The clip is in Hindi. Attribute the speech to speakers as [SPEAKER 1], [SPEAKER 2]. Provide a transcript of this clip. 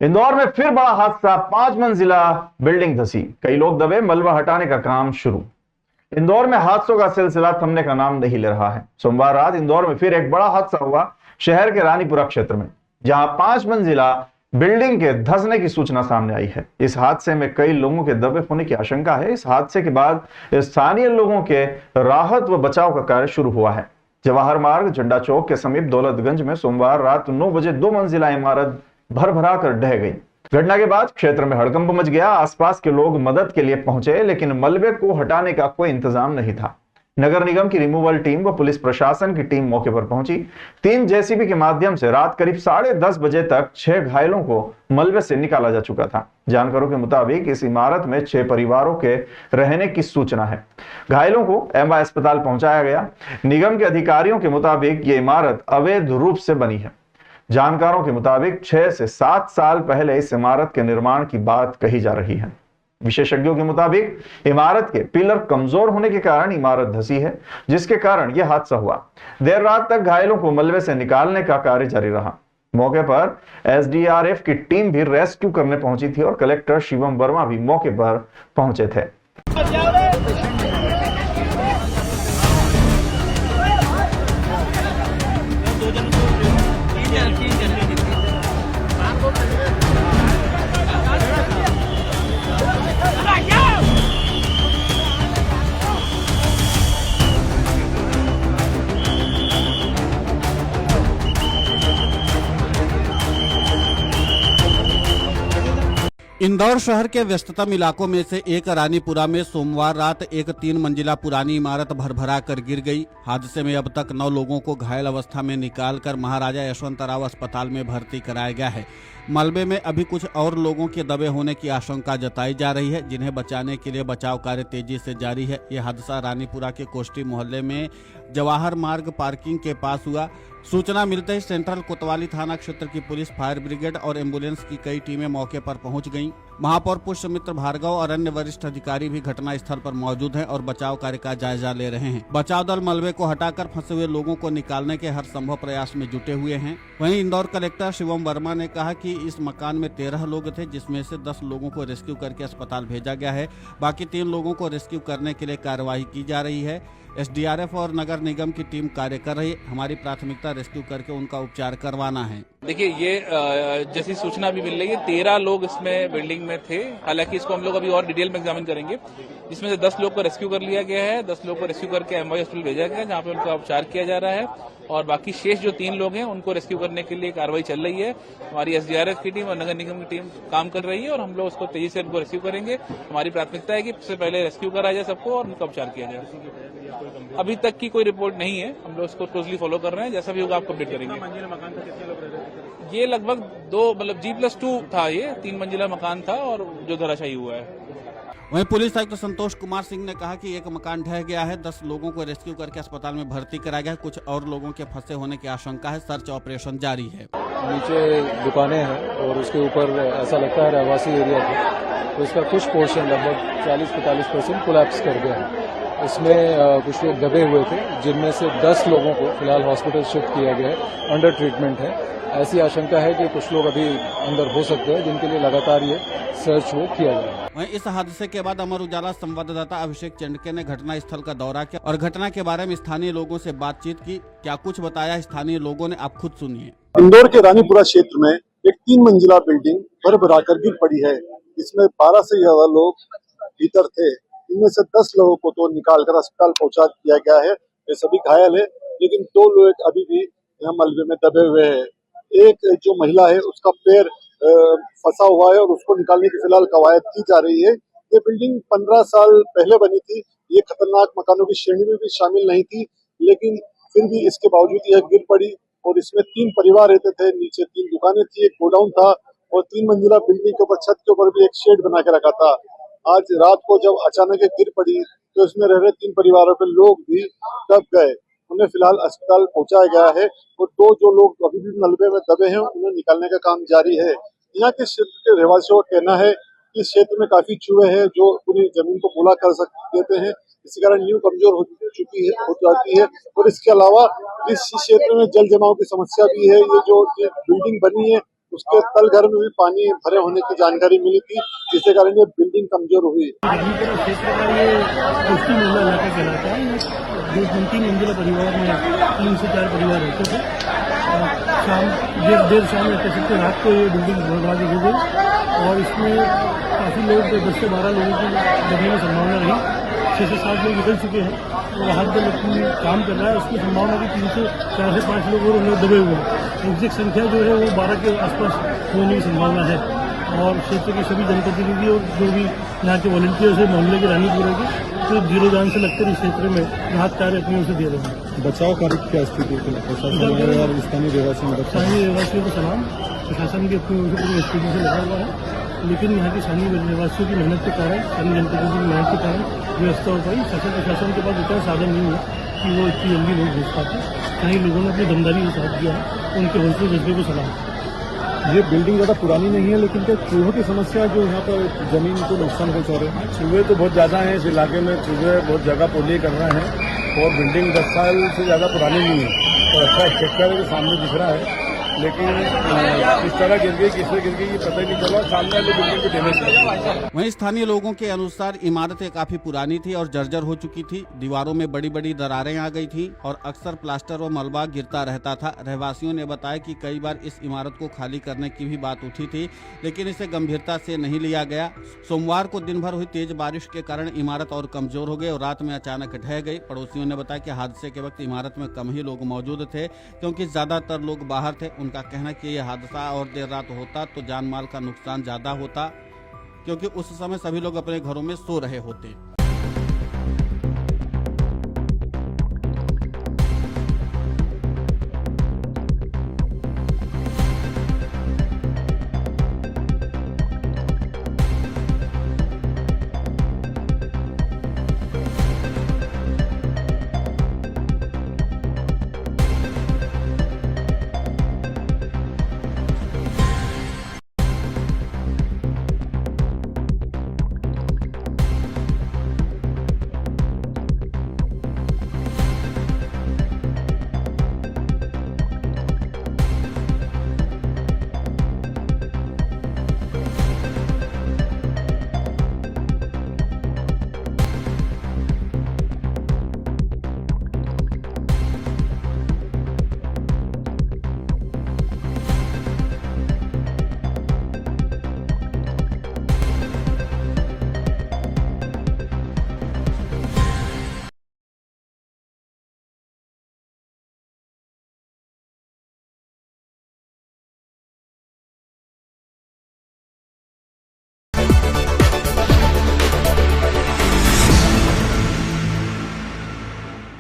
[SPEAKER 1] इंदौर में फिर बड़ा हादसा, 5 मंजिला बिल्डिंग धंसी, कई लोग दबे, मलबा हटाने का काम शुरू। इंदौर में हादसों का सिलसिला थमने का नाम नहीं ले रहा है। सोमवार रात इंदौर में फिर एक बड़ा हादसा हुआ, शहर के रानीपुरा क्षेत्र में, जहां 5 मंजिला बिल्डिंग के धंसने की सूचना सामने आई है। इस हादसे में कई लोगों के दबे होने की आशंका है। इस हादसे के बाद स्थानीय लोगों के राहत व बचाव का कार्य शुरू हुआ है। जवाहर मार्ग झंडा चौक के समीप दौलतगंज में सोमवार रात 9 बजे 2 मंजिला इमारत भर भरा कर ढह गई। घटना के बाद क्षेत्र में हड़कंप मच गया। आसपास के लोग मदद के लिए पहुंचे, लेकिन मलबे को हटाने का कोई इंतजाम नहीं था। नगर निगम की रिमूवल टीम व पुलिस प्रशासन की टीम मौके पर पहुंची। 3 जेसीबी के माध्यम से रात करीब 10:30 बजे तक 6 घायलों को मलबे से निकाला जा चुका था। जानकारों के मुताबिक इस इमारत में 6 परिवारों के रहने की सूचना है। घायलों को एमवाय अस्पताल पहुंचाया गया। निगम के अधिकारियों के मुताबिक ये इमारत अवैध रूप से बनी है। जानकारों के मुताबिक 6 से 7 साल पहले इस इमारत के निर्माण की बात कही जा रही है। विशेषज्ञों के मुताबिक इमारत के पिलर कमजोर होने के कारण इमारत धंसी है, जिसके कारण यह हादसा हुआ। देर रात तक घायलों को मलबे से निकालने का कार्य जारी रहा। मौके पर एसडीआरएफ की टीम भी रेस्क्यू करने पहुंची थी और कलेक्टर शिवम वर्मा भी मौके पर पहुंचे थे।
[SPEAKER 2] इंदौर शहर के व्यस्ततम इलाकों में से एक रानीपुरा में सोमवार रात एक 3 मंजिला पुरानी इमारत भरभरा कर गिर गई। हादसे में अब तक 9 लोगों को घायल अवस्था में निकालकर महाराजा यशवंतराव अस्पताल में भर्ती कराया गया है। मलबे में अभी कुछ और लोगों के दबे होने की आशंका जताई जा रही है, जिन्हें बचाने के लिए बचाव कार्य तेजी से जारी है। यह हादसा रानीपुरा के कोष्टी मोहल्ले में जवाहर मार्ग पार्किंग के पास हुआ। सूचना मिलते ही सेंट्रल कोतवाली थाना क्षेत्र की पुलिस, फायर ब्रिगेड और एम्बुलेंस की कई टीमें मौके पर पहुंच गईं। महापौर पुष्यमित्र भार्गव और अन्य वरिष्ठ अधिकारी भी घटनास्थल पर मौजूद हैं और बचाव कार्य का जायजा ले रहे हैं। बचाव दल मलबे को हटाकर फंसे हुए लोगों को निकालने के हर संभव प्रयास में जुटे हुए हैं। वहीं इंदौर कलेक्टर शिवम वर्मा ने कहा कि इस मकान में 13 लोग थे, जिसमें से 10 लोगों को रेस्क्यू करके अस्पताल भेजा गया है। बाकी 3 लोगों को रेस्क्यू करने के लिए कार्यवाही की जा रही है। एसडीआरएफ और नगर निगम की टीम कार्य कर रही है। हमारी प्राथमिकता रेस्क्यू करके उनका उपचार करवाना है।
[SPEAKER 3] देखिए, ये जैसी सूचना भी मिल रही है, 13 लोग इसमें बिल्डिंग में थे। हालांकि इसको हम लोग अभी और डिटेल में एग्जामिन करेंगे, जिसमें से 10 लोग को रेस्क्यू कर लिया गया है। 10 लोग को रेस्क्यू करके एमवाय हॉस्पिटल भेजा गया है, जहां पे उनका उपचार किया जा रहा है। और बाकी शेष जो 3 लोग हैं, उनको रेस्क्यू करने के लिए कार्रवाई चल रही है। हमारी एसडीआरएफ की टीम और नगर निगम की टीम काम कर रही है और हम लोग उसको तेजी से उनको रेस्क्यू करेंगे। हमारी प्राथमिकता है कि सबसे पहले रेस्क्यू कराया जाए सबको और उनका उपचार किया जाए। अभी तक की कोई रिपोर्ट नहीं है, हम लोग उसको क्लोजली फॉलो कर रहे हैं। जैसा भी होगा आपको अपडेट करेंगे। ये लगभग 2 G+2 था। ये 3 मंजिला मकान था और जो धराशायी हुआ है।
[SPEAKER 2] वहीं पुलिस आयुक्त संतोष कुमार सिंह ने कहा कि एक मकान ढह गया है, 10 लोगों को रेस्क्यू करके अस्पताल में भर्ती कराया गया है। कुछ और लोगों के फंसे होने की आशंका है। सर्च ऑपरेशन जारी है।
[SPEAKER 4] नीचे दुकानें हैं और उसके ऊपर ऐसा लगता है रहवासी एरिया था, तो इसका कुछ पोर्शन लगभग 40-45% कोलैप्स कर गया है। इसमें कुछ लोग दबे हुए थे, जिनमें से 10 लोगों को फिलहाल हॉस्पिटल शिफ्ट किया गया है, अंडर ट्रीटमेंट है। ऐसी आशंका है कि कुछ लोग अभी अंदर हो सकते हैं, जिनके लिए लगातार ये सर्च वो किया जा रहा है।
[SPEAKER 2] वहीं इस हादसे के बाद अमर उजाला संवाददाता अभिषेक चंडके ने घटना स्थल का दौरा किया और घटना के बारे में स्थानीय लोगों से बातचीत की। क्या कुछ बताया स्थानीय लोगों ने, आप खुद सुनिए।
[SPEAKER 5] इंदौर के रानीपुरा क्षेत्र में एक 3 मंजिला बिल्डिंग भर कर गिर पड़ी है। इसमें 12 से ज्यादा लोग भीतर थे। इनमें से 10 लोगों को तो निकालकर अस्पताल पहुंचा दिया गया है। ये सभी घायल है, लेकिन 2 लोग अभी भी यहाँ मलबे में दबे हुए हैं। एक जो महिला है, उसका पैर फंसा हुआ है और उसको निकालने की फिलहाल कवायद की जा रही है। ये बिल्डिंग 15 साल पहले बनी थी। ये खतरनाक मकानों की श्रेणी में भी शामिल नहीं थी, लेकिन फिर भी इसके बावजूद यह गिर पड़ी और इसमें 3 परिवार रहते थे। नीचे 3 दुकानें थी, एक गोडाउन था और 3 मंजिला बिल्डिंग के ऊपर छत के ऊपर भी एक शेड बना के रखा था। आज रात को जब अचानक गिर पड़ी तो इसमें रह रहे 3 परिवारों के लोग भी दब गए। उन्हें फिलहाल अस्पताल पहुंचाया गया है और 2 जो लोग अभी भी मलबे में दबे हैं, उन्हें निकालने का काम जारी है। यहाँ के क्षेत्र के रहवासियों का कहना है कि इस क्षेत्र में काफी चूहे हैं जो पूरी जमीन को बोला कर देते हैं। इसी कारण नींव कमजोर हो जाती है और इसके अलावा इस क्षेत्र में जल जमाव की समस्या भी है। ये जो बिल्डिंग बनी है उसके तल घर में भी पानी भरे होने की जानकारी मिली थी, जिसके कारण ये बिल्डिंग कमजोर हुई।
[SPEAKER 6] बेगूसराय क्षेत्र का ये पुष्टि मोहल्ला इलाका कहलाता है। ये 2-3 मंजिला परिवार में 3 से 4 परिवार रहते थे। शाम देर शाम में कह सकते रात को ये बिल्डिंग बर्बाद हो गई और इसमें काफ़ी लोग 10 से 12 लोगों की दबने की संभावना रही। 6 से 7 लोग निकल चुके हैं और हाथ दल काम कर रहा है। उसकी संभावना की 3 से 4 से 5 लोग और उन्हें दबे हुए हैं। एग्जैक्ट संख्या जो है वो 12 के आसपास होने की संभावना है और क्षेत्र के सभी जनप्रतिनिधि और जो भी यहाँ के वॉलंटियर्स है मोहल्ले के रानीपुरा के तो जीरो जान से लगकर इस क्षेत्र में राहत कार्य अपनी ओर से दे रहे हैं।
[SPEAKER 4] बचाव कार्य की क्या स्थिति है? प्रशासन और स्थानीय
[SPEAKER 6] रहवासियों को सलाम। प्रशासन की अपनी ओर से पूरी स्थिति से लगा हुआ है, लेकिन यहाँ के स्थानीय रहवासियों की मेहनत के कारण, स्थानीय जनप्रतिनिधि की मेहनत के कारण व्यवस्था हो पाई। शासन प्रशासन के पास इतना साधन नहीं है कि वो इतनी जल्दी लोग भेज पाते। कई लोगों ने अपनी दमदारी के साथ दिया है, उनके हौसले जज्बे को सलाम।
[SPEAKER 4] ये बिल्डिंग ज़्यादा पुरानी नहीं है, लेकिन क्या चूहों की समस्या जो यहाँ पर जमीन को नुकसान पहुँचा रहे हैं?
[SPEAKER 7] चूहे तो बहुत ज़्यादा हैं इस इलाके में। चूहे बहुत जगह पोलिए कर रहे हैं और बिल्डिंग 10 साल से ज़्यादा पुरानी नहीं है और अच्छा स्ट्रक्चर है, सामने दिख रहा है, लेकिन किस तरह गिर गई, किससे गिर गई, ये पता ही नहीं चला। सामने वाली बिल्डिंग को डैमेज किया।
[SPEAKER 2] वहीं स्थानीय लोगों के अनुसार इमारतें काफी पुरानी थी और जर्जर हो चुकी थी। दीवारों में बड़ी बड़ी दरारें आ गई थी और अक्सर प्लास्टर और मलबा गिरता रहता था। रहवासियों ने बताया कि कई बार इस इमारत को खाली करने की भी बात उठी थी, लेकिन इसे गंभीरता से नहीं लिया गया। सोमवार को दिन भर हुई तेज बारिश के कारण इमारत और कमजोर हो गई और रात में अचानक ढह गई। पड़ोसियों ने बताया कि हादसे के वक्त इमारत में कम ही लोग मौजूद थे, क्योंकि ज्यादातर लोग बाहर थे। उनका कहना कि यह हादसा और देर रात होता तो जान माल का नुकसान ज्यादा होता, क्योंकि उस समय सभी लोग अपने घरों में सो रहे होते।